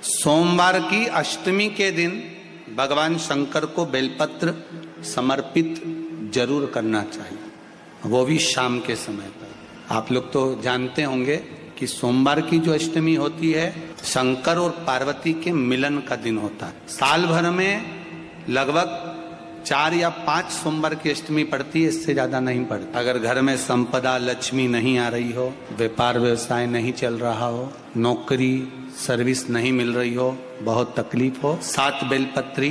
सोमवार की अष्टमी के दिन भगवान शंकर को बेलपत्र समर्पित जरूर करना चाहिए, वो भी शाम के समय पर। आप लोग तो जानते होंगे कि सोमवार की जो अष्टमी होती है शंकर और पार्वती के मिलन का दिन होता है। साल भर में लगभग 4 या 5 सोमवार की अष्टमी पड़ती है, इससे ज्यादा नहीं पड़ती। अगर घर में संपदा लक्ष्मी नहीं आ रही हो, व्यापार व्यवसाय नहीं चल रहा हो, नौकरी सर्विस नहीं मिल रही हो, बहुत तकलीफ हो, 7 बेलपत्री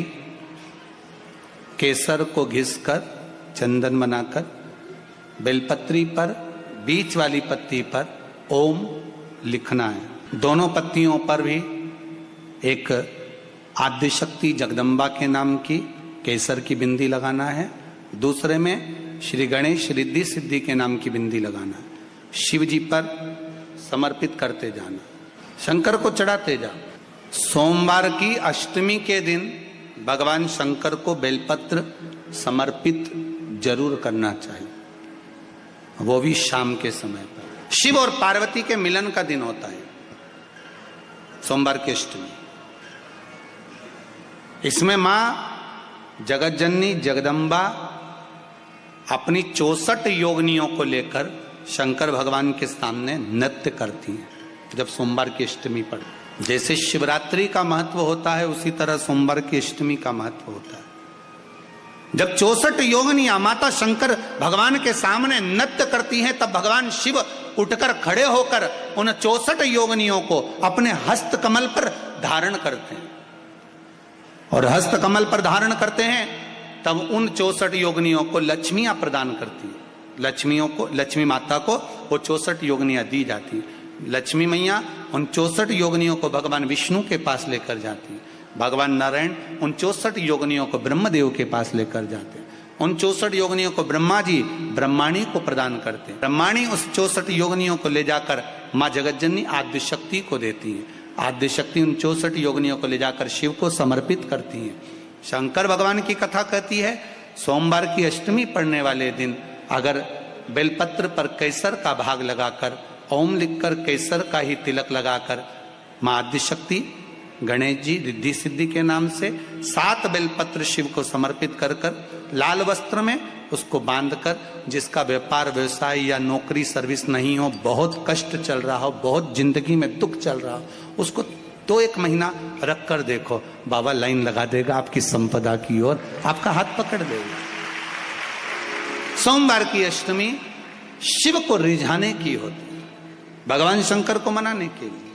केसर को घिसकर चंदन बनाकर बेलपत्री पर बीच वाली पत्ती पर ओम लिखना है। दोनों पत्तियों पर भी एक आद्यशक्ति जगदम्बा के नाम की केसर की बिंदी लगाना है, दूसरे में श्री गणेश रिद्धि सिद्धि के नाम की बिंदी लगाना है। शिव जी पर समर्पित करते जाना, शंकर को चढ़ाते जाओ। सोमवार की अष्टमी के दिन भगवान शंकर को बेलपत्र समर्पित जरूर करना चाहिए, वो भी शाम के समय पर। शिव और पार्वती के मिलन का दिन होता है सोमवार की अष्टमी। इसमें मां जगत जननी जगदम्बा अपनी 64 योगिनियों को लेकर शंकर भगवान के सामने नृत्य करती हैं जब सोमवार की अष्टमी पर। जैसे शिवरात्रि का महत्व होता है उसी तरह सोमवार की अष्टमी का महत्व होता है। जब 64 योगिनियां माता शंकर भगवान के सामने नृत्य करती हैं तब भगवान शिव उठकर खड़े होकर उन 64 योगिनियों को अपने हस्त कमल पर धारण करते हैं, और हस्त कमल पर धारण करते हैं तब उन 64 योगिनियों को लक्ष्मियां प्रदान करती हैं। लक्ष्मियों को, लक्ष्मी माता को वो 64 योगिनियां दी जाती हैं। लक्ष्मी मैया उन 64 योगिनियों को भगवान विष्णु के पास लेकर जाती हैं। भगवान नारायण उन 64 योगिनियों को ब्रह्मदेव के पास लेकर जाते हैं। उन 64 योगिनियों को ब्रह्मा जी ब्रह्माणी को प्रदान करते हैं। ब्रह्माणी उस 64 योगिनियों को ले जाकर माँ जगतजननी आद्य शक्ति को देती है। आद्य शक्ति उन 64 योगिनियों को ले जाकर शिव को समर्पित करती हैं। शंकर भगवान की कथा कहती है सोमवार की अष्टमी पड़ने वाले दिन अगर बेलपत्र पर केसर का भाग लगाकर ओम लिखकर केसर का ही तिलक लगाकर माँ आद्य शक्ति गणेश जी रिद्धि सिद्धि के नाम से 7 बेलपत्र शिव को समर्पित कर लाल वस्त्र में उसको बांधकर, जिसका व्यापार व्यवसाय या नौकरी सर्विस नहीं हो, बहुत कष्ट चल रहा हो, बहुत जिंदगी में दुख चल रहा हो, उसको 2-1 महीना रख कर देखो, बाबा लाइन लगा देगा आपकी संपदा की ओर, आपका हाथ पकड़ देगा। सोमवार की अष्टमी शिव को रिझाने की होती है, भगवान शंकर को मनाने के लिए,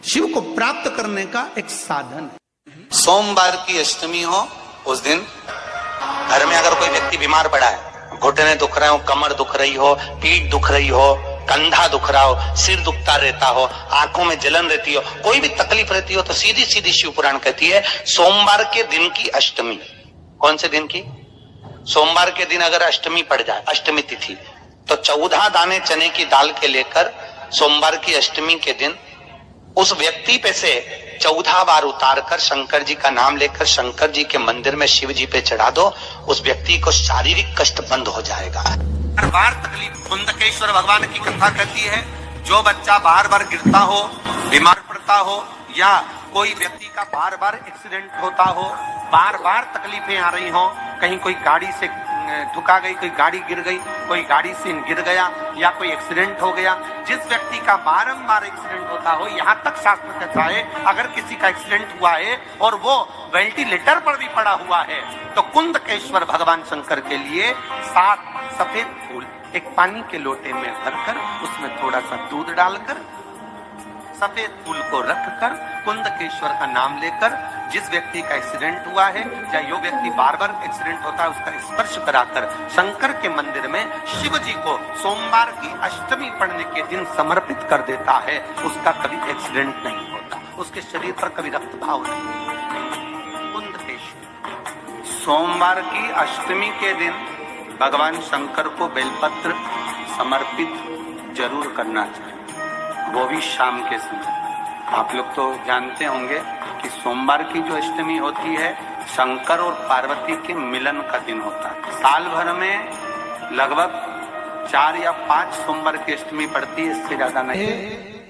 शिव को प्राप्त करने का एक साधन है। सोमवार की अष्टमी हो उस दिन घर में अगर कोई व्यक्ति बीमार पड़ा है, घुटने दुख रहे हो, कमर दुख रही हो, पीठ दुख रही हो, कंधा दुख रहा हो, सिर दुखता रहता हो, आंखों में जलन रहती हो, कोई भी तकलीफ रहती हो, तो सीधी सीधी शिव पुराण कहती है सोमवार के दिन की अष्टमी। कौन से दिन की? सोमवार के दिन अगर अष्टमी पड़ जाए, अष्टमी तिथि, तो 14 दाने चने की दाल के लेकर सोमवार की अष्टमी के दिन उस व्यक्ति पे से 14 बार उतार कर शंकर जी का नाम लेकर शंकर जी के मंदिर में शिव जी पे चढ़ा दो, उस व्यक्ति को शारीरिक कष्ट बंद हो जाएगा। बार बार तकलीफ, कुंदकेश्वर भगवान की कथा कहती है जो बच्चा बार बार गिरता हो, बीमार पड़ता हो, या कोई व्यक्ति का बार बार एक्सीडेंट होता हो, बार बार तकलीफें आ रही हो, कहीं कोई गाड़ी से ठुका गई, कोई गाड़ी गिर गई, कोई गाड़ी से गिर गया, या कोई एक्सीडेंट हो गया, जिस व्यक्ति का बारंबार एक्सीडेंट होता हो, यहाँ तक शास्त्र कहता है अगर किसी का एक्सीडेंट हुआ है और वो वेंटिलेटर पर भी पड़ा हुआ है तो कुंदकेश्वर भगवान शंकर के लिए 7 सफेद फूल एक पानी के लोटे में भरकर उसमें थोड़ा सा दूध डालकर सफेद फूल को रखकर कुंदकेश्वर का नाम लेकर जिस व्यक्ति का एक्सीडेंट हुआ है या जो व्यक्ति बार बार एक्सीडेंट होता है उसका स्पर्श कराकर शंकर के मंदिर में शिव जी को सोमवार की अष्टमी पड़ने के दिन समर्पित कर देता है, उसका कभी एक्सीडेंट नहीं होता, उसके शरीर पर कभी रक्तभाव नहीं। कुंदकेश्वर सोमवार की अष्टमी के दिन भगवान शंकर को बेलपत्र समर्पित जरूर करना चाहिए, वो भी शाम के समय। आप लोग तो जानते होंगे कि सोमवार की जो अष्टमी होती है शंकर और पार्वती के मिलन का दिन होता है। साल भर में लगभग 4 या 5 सोमवार की अष्टमी पड़ती है, इससे ज्यादा नहीं।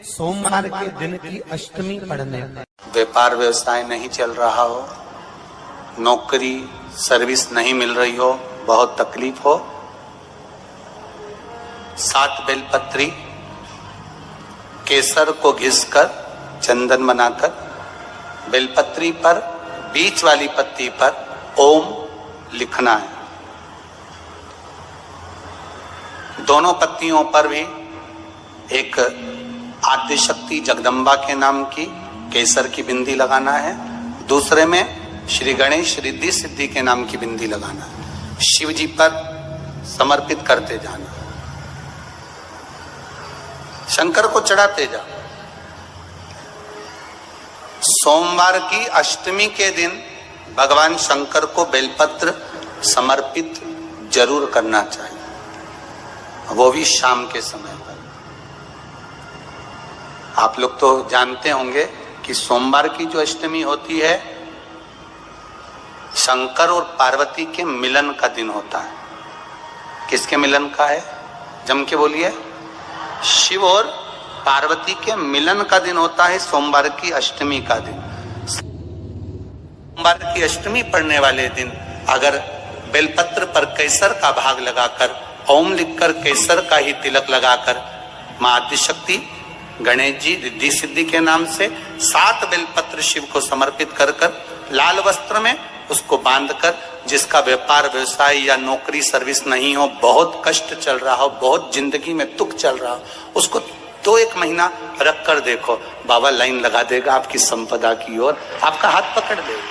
सोमवार के दिन की अष्टमी पढ़ने पर व्यापार व्यवसाय नहीं चल रहा हो, नौकरी सर्विस नहीं मिल रही हो, बहुत तकलीफ हो, 7 बेलपत्री केसर को घिसकर चंदन बनाकर बेलपत्री पर बीच वाली पत्ती पर ओम लिखना है। दोनों पत्तियों पर भी एक आद्य शक्ति जगदम्बा के नाम की केसर की बिंदी लगाना है, दूसरे में श्री गणेश रिद्धि सिद्धि के नाम की बिंदी लगाना है। शिव जी पर समर्पित करते जाना, शंकर को चढ़ाते जा। सोमवार की अष्टमी के दिन भगवान शंकर को बेलपत्र समर्पित जरूर करना चाहिए, वो भी शाम के समय पर। आप लोग तो जानते होंगे कि सोमवार की जो अष्टमी होती है शंकर और पार्वती के मिलन का दिन होता है। किसके मिलन का है? जम के बोलिए। शिव और पार्वती के मिलन का दिन होता है सोमवार की अष्टमी का दिन। सोमवार की अष्टमी पढ़ने वाले दिन अगर बेलपत्र पर केसर का भाग लगाकर ओम लिखकर केसर का ही तिलक लगाकर मां आदिशक्ति गणेश जी रिद्धि सिद्धि के नाम से 7 बेलपत्र शिव को समर्पित कर कर लाल वस्त्र में उसको बांधकर, जिसका व्यापार व्यवसाय या नौकरी सर्विस नहीं हो, बहुत कष्ट चल रहा हो, बहुत जिंदगी में दुख चल रहा हो, उसको 2-1 महीना रख कर देखो, बाबा लाइन लगा देगा आपकी संपदा की ओर, आपका हाथ पकड़ देगा।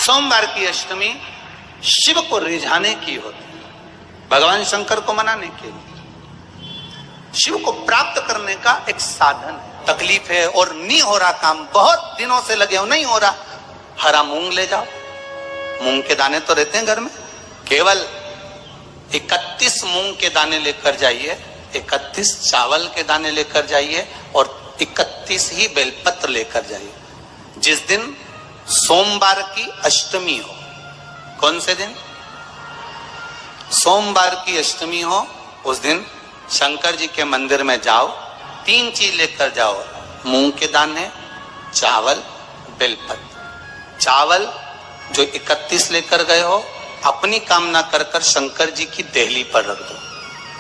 सोमवार की अष्टमी शिव को रिझाने की होती, भगवान शंकर को मनाने के लिए, शिव को प्राप्त करने का एक साधन है। तकलीफ है और नहीं हो रहा काम, बहुत दिनों से लगे हो, नहीं हो रहा, हरा मूंग ले जाओ। मूंग के दाने तो रहते हैं घर में, केवल 31 मूंग के दाने लेकर जाइए, 31 चावल के दाने लेकर जाइए और 31 ही बेलपत्र लेकर जाइए। जिस दिन सोमवार की अष्टमी हो, कौन से दिन? सोमवार की अष्टमी हो, उस दिन शंकर जी के मंदिर में जाओ, 3 चीज लेकर जाओ, मूंग के दाने, चावल, बेलपत्र। चावल जो 31 लेकर गए हो, अपनी कामना कर कर शंकर जी की देहली पर रख दो,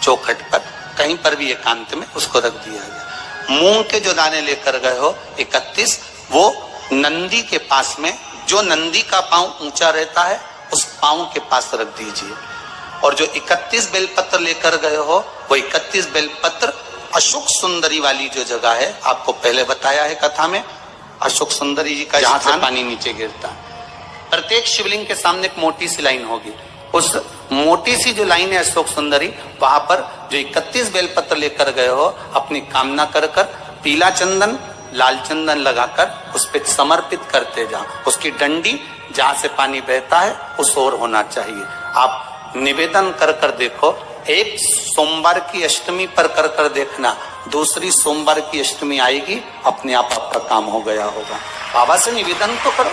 चौखट पर, कहीं पर भी एकांत में उसको रख दिया गया। मूंग के जो दाने लेकर गए हो 31, वो नंदी के पास में, जो नंदी का पांव ऊंचा रहता है उस पांव के पास रख दीजिए। और जो 31 बेलपत्र लेकर गए हो, वो 31 बेलपत्र अशोक सुंदरी वाली जो जगह है, आपको पहले बताया है कथा में, अशोक सुंदरी जी का जहां से पानी नीचे गिरता है, प्रत्येक शिवलिंग के सामने एक मोटी सी लाइन होगी, उस मोटी सी जो लाइन है अशोक सुंदरी, वहां पर जो 31 बेलपत्र लेकर गए हो, अपनी कामना कर कर पीला चंदन लाल चंदन लगाकर उस पर समर्पित करते जाओ। उसकी डंडी जहां से पानी बहता है उस ओर होना चाहिए। आप निवेदन कर कर देखो, एक सोमवार की अष्टमी पर कर कर देखना, दूसरी सोमवार की अष्टमी आएगी, अपने आप आपका काम हो गया होगा। बाबा से निवेदन तो करो।